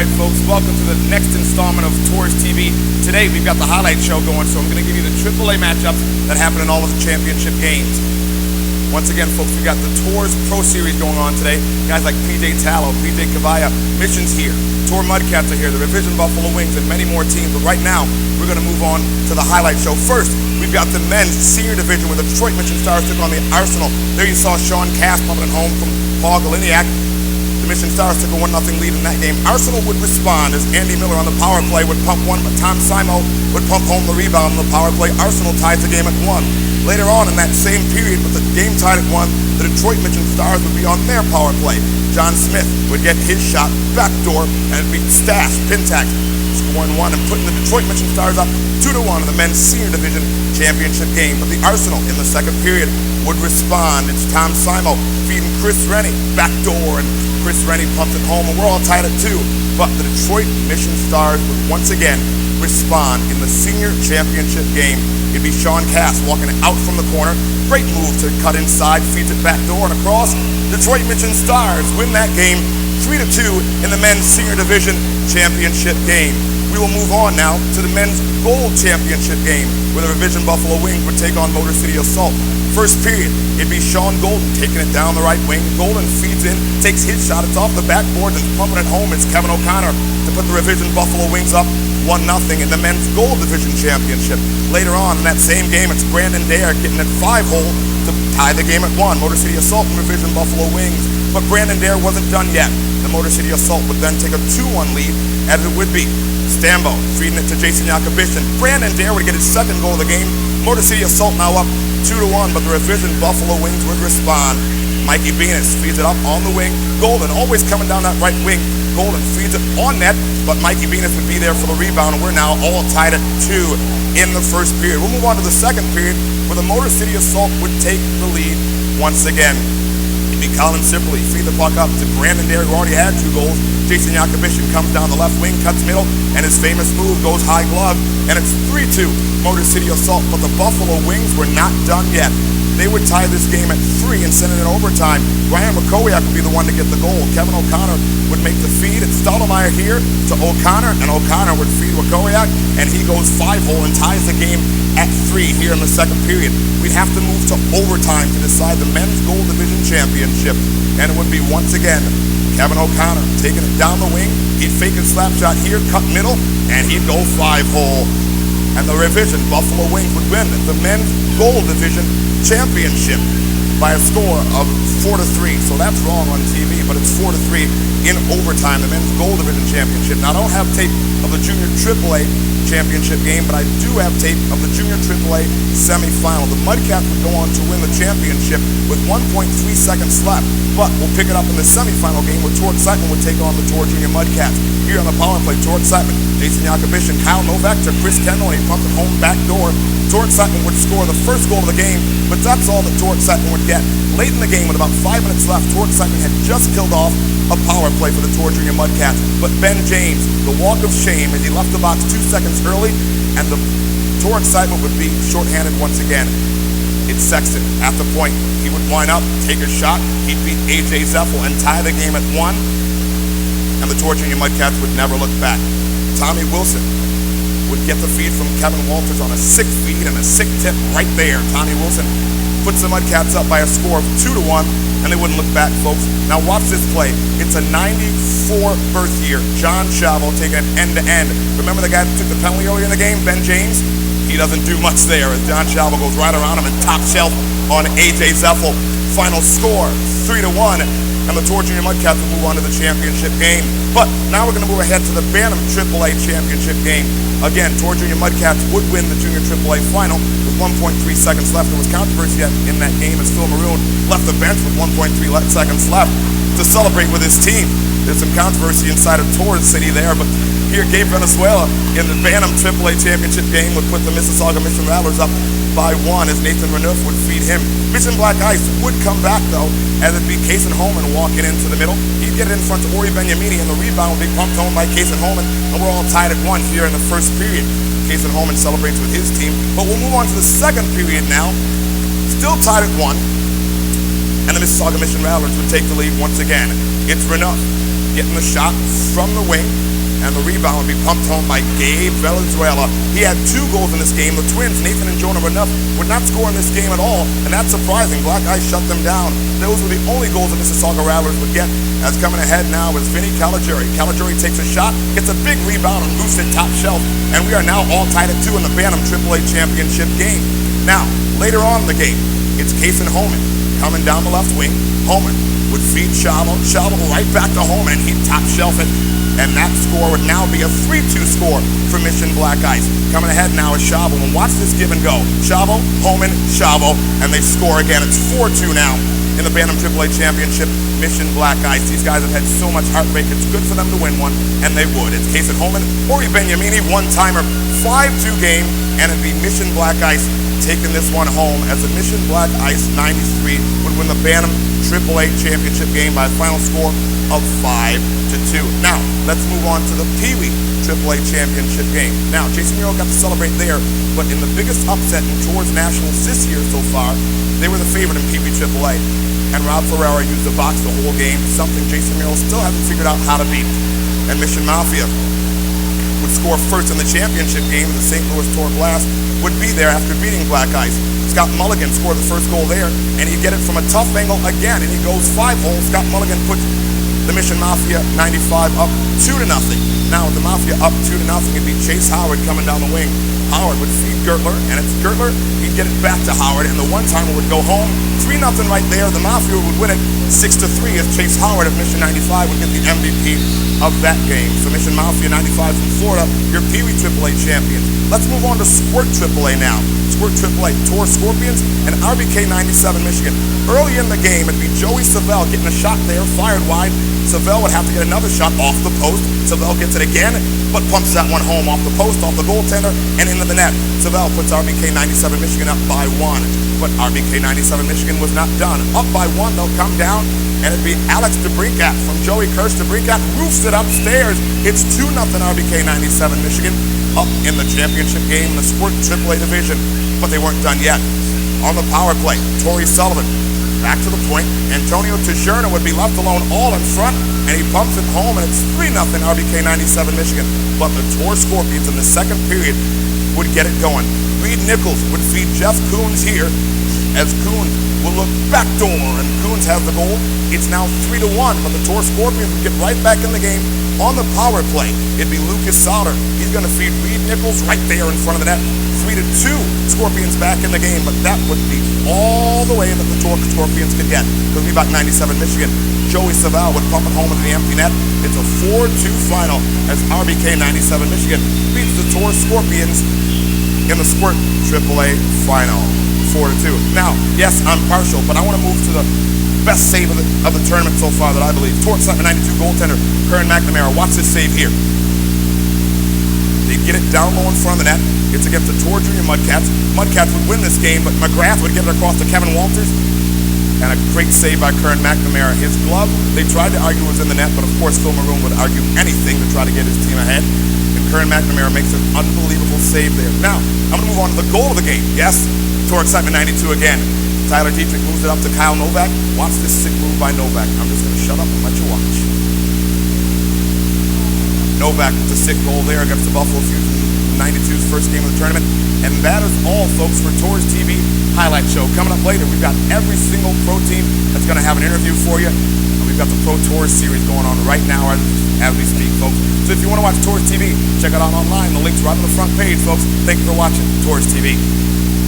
Alright folks, welcome to the next installment of Tours TV. Today we've got the highlight show going, so I'm going to give you the AAA matchups that happen in all of the championship games. Once again folks, we've got the Tours Pro Series going on today. Guys like PJ Tallow, PJ Cavalla, Mission's here, Tour Mudcats are here, the Revision Buffalo Wings, and many more teams. But right now, we're going to move on to the highlight show. First, we've got the men's senior division where the Detroit Mission Stars took on the Arsenal. There you saw Sean Cass pumping it home from Paul Galiniak. The Mission Stars took a 1-0 lead in that game. Arsenal would respond as Andy Miller on the power play would pump one, but Tom Simo would pump home the rebound on the power play. Arsenal ties the game at 1. Later on in that same period, with the game tied at 1, the Detroit Mission Stars would be on their power play. John Smith would get his shot backdoor and beat Stash Pintack, scoring 1 and putting the Detroit Mission Stars up 2-1 in the men's senior division championship game. But the Arsenal in the second period would respond. It's Tom Simo feeding Chris Rennie backdoor, and Chris Rennie pumped it home, and we're all tied at 2. But the Detroit Mission Stars would once again respond in the senior championship game. It'd be Sean Cass walking out from the corner. Great move to cut inside, feeds it backdoor and across. Detroit Mission Stars win that game 3-2 in the men's senior division championship game. We will move on now to the men's gold championship game, where the Revision Buffalo Wings would take on Motor City Assault. First period, it'd be Sean Golden taking it down the right wing. Golden feeds in, takes his shot, it's off the backboard, and pumping it home. It's Kevin O'Connor to put the Revision Buffalo Wings up 1-0 in the men's gold division championship. Later on in that same game, it's Brandon Dare getting it 5-hole to tie the game at 1. Motor City Assault and Revision Buffalo Wings. But Brandon Dare wasn't done yet. The Motor City Assault would then take a 2-1 lead, as it would be Stambo feeding it to Jason Yakubishin. Brandon Dare would get his second goal of the game. Motor City Assault now up 2-1, but the Revision Buffalo Wings would respond. Mikey Venus feeds it up on the wing. Golden always coming down that right wing. Golden feeds it on net, but Mikey Venus would be there for the rebound, and we're now all tied at 2 in the first period. We'll move on to the second period, where the Motor City Assault would take the lead once again. It'd be Colin Sipperly feed the puck up to Brandon Dare, who already had 2 goals. Jason Yakubishin comes down the left wing, cuts middle, and his famous move goes high glove, and it's 3-2 Motor City Assault. But the Buffalo Wings were not done yet. They would tie this game at 3 and send it in overtime. Ryan McCowiak would be the one to get the goal. Kevin O'Connor would make the feed. It's Stottlemyre here to O'Connor, and O'Connor would feed McCowiak, and he goes 5-hole and ties the game at 3 here in the second period. We'd have to move to overtime to decide the men's gold division championship, and it would be once again Kevin O'Connor taking it down the wing. He'd fake a slap shot here, cut middle, and he'd go 5-hole. And the Revision Buffalo Wings would win the men's gold division championship by a score of 4-3. So that's wrong on TV, but it's 4-3 in overtime, the men's gold division championship. Now, I don't have tape of the junior AAA championship game, but I do have tape of the junior AAA semifinal. The Mudcats would go on to win the championship with 1.3 seconds left, but we'll pick it up in the semifinal game where Tort Siteman would take on the Tour Junior Mudcats. Here on the power play, Tort Siteman, Jason Yakubishin, Kyle Novak to Chris Kendall, and he pumped it home backdoor. Tort Siteman would score the first goal of the game, but that's all that Tort Siteman would get. Late in the game, with about 5 minutes left, Tort Siteman had just killed off a power play for the Tour Junior Mudcats. But Ben James, the walk of shame, as he left the box 2 seconds early, and the Tort Siteman would be shorthanded once again. It's Sexton at the point. He would line up, take a shot, he'd beat AJ Zeffel and tie the game at 1, and the Tour Junior Mudcats would never look back. Tommy Wilson would get the feed from Kevin Walters on a sick feed and a sick tip right there. Tommy Wilson puts the Mudcats up by a score of 2-1, and they wouldn't look back, folks. Now watch this play. It's a 94 birth year. John Chavo taking it end-to-end. Remember the guy that took the penalty earlier in the game, Ben James? He doesn't do much there as John Chavo goes right around him and top shelf on AJ Zeffel. Final score, 3-1. And the Tour Junior Mudcats will move on to the championship game. But now we're going to move ahead to the Bantam AAA championship game. Again, Tour Junior Mudcats would win the Junior AAA final with 1.3 seconds left. There was controversy in that game as Phil Maroon left the bench with 1.3 seconds left to celebrate with his team. There's some controversy inside of Tours City there, but here Gabe Venezuela in the Bantam AAA championship game would put the Mississauga Mission Rattlers up by 1 as Nathan Renouf would feed him. Mission Black Ice would come back though, as it'd be Kason Holman walking into the middle. He'd get it in front of Ori Benyamini, and the rebound would be pumped home by Kason Holman, and we're all tied at 1 here in the first period. Kason Holman celebrates with his team, but we'll move on to the second period now. Still tied at 1, and the Mississauga Mission Rattlers would take the lead once again. It's Renault getting the shot from the wing, and the rebound would be pumped home by Gabe Valenzuela. He had 2 goals in this game. The twins, Nathan and Jonah Renault, would not score in this game at all, and that's surprising. Black Ice shut them down. Those were the only goals the Mississauga Rattlers would get. As coming ahead now is Vinny Caligiuri. Caligiuri takes a shot, gets a big rebound, and moves it top shelf, and we are now all tied at 2 in the Bantam AAA Championship game. Now, later on in the game, it's Kason Homan coming down the left wing. Homan would feed Chavo right back to Homan, and he'd top shelf it. And that score would now be a 3-2 score for Mission Black Ice. Coming ahead now is Chavo, and watch this give and go. Chavo, Homan, Chavo, and they score again. It's 4-2 now in the Bantam AAA Championship, Mission Black Ice. These guys have had so much heartbreak, it's good for them to win one, and they would. It's Kason Homan, Ori Benyamini, one-timer, 5-2 game, and it'd be Mission Black Ice taking this one home as the Mission Black Ice 93 would win the Bantam AAA Championship game by a final score of 5-2. Now, let's move on to the Pee Wee AAA Championship game. Now, Jason Muro got to celebrate there, but in the biggest upset in Tours Nationals this year so far, they were the favorite in Pee Wee AAA. And Rob Ferrara used the box the whole game, something Jason Muro still hasn't figured out how to beat. And Mission Mafia would score first in the championship game. The St. Louis Tour Blast would be there after beating Black Ice. Scott Mulligan scored the first goal there, and he'd get it from a tough angle again, and he goes 5 holes. Scott Mulligan puts the Mission Mafia 95 up 2-0. Now with the Mafia up 2-0, it'd be Chase Howard coming down the wing. Howard would feed Gertler, and it's Gertler, he'd get it back to Howard, and the one-timer would go home. 3-0 right there. The Mafia would win it 6-3 as Chase Howard of Mission 95 would get the MVP of that game. So Mission Mafia 95 from Florida, your Pee Wee AAA champions. Let's move on to Squirt AAA now. Squirt AAA, Tour Scorpions, and RBK 97 Michigan. Early in the game, it'd be Joey Savelle getting a shot there, fired wide. Savelle would have to get another shot off the post. Savelle gets it again, but pumps that one home off the post, off the goaltender, and into the net. Savelle puts RBK 97 Michigan up by 1. But RBK 97 Michigan was not done. Up by 1, they'll come down, and it'd be Alex DeBrincat from Joey Kirsch. DeBrincat roofs it upstairs. It's 2-0 RBK 97 Michigan up in the championship game in the Squirt AAA division. But they weren't done yet. On the power play, Torrey Sullivan back to the point. Antonio Tijerna would be left alone all in front, and he pumps it home, and it's 3-0 RBK 97 Michigan. But the Tour Scorpions in the second period would get it going. Reed Nichols would feed Jeff Coons here, as Coons will look backdoor, and Coons has the goal. It's now 3-1, but the Tour Scorpions would get right back in the game on the power play. It'd be Lucas Sauter. He's going to feed Reed Nichols right there in front of the net. 3-2, Scorpions back in the game, but that would be all the way that the Tour Scorpions could get. Because we back 97 Michigan. Joey Savelle would pump it home into the empty net. It's a 4-2 final as RBK 97 Michigan beats the Tour Scorpions in the Squirt AAA final. 4-2. Now, yes, I'm partial, but I want to move to the best save of the tournament so far that I believe. Tour Excitement 92 goaltender, Karen McNamara. Watch this save here. They get it down low in front of the net. It's against the Tour Junior Mudcats. Mudcats would win this game, but McGrath would get it across to Kevin Walters. And a great save by Karen McNamara. His glove, they tried to argue was in the net, but of course Phil Maroon would argue anything to try to get his team ahead. And Karen McNamara makes an unbelievable save there. Now, I'm going to move on to the goal of the game. Yes, Tour Excitement 92 again. Tyler Dietrich moves it up to Kyle Novak. Watch this sick move by Novak. I'm just going to shut up and let you watch. Novak with the sick goal there against the Buffalo Fusion 92's first game of the tournament. And that is all, folks, for Tours TV highlight show. Coming up later, we've got every single pro team that's going to have an interview for you. And we've got the Pro Tours series going on right now as we speak, folks. So if you want to watch Tours TV, check it out online. The link's right on the front page, folks. Thank you for watching Tours TV.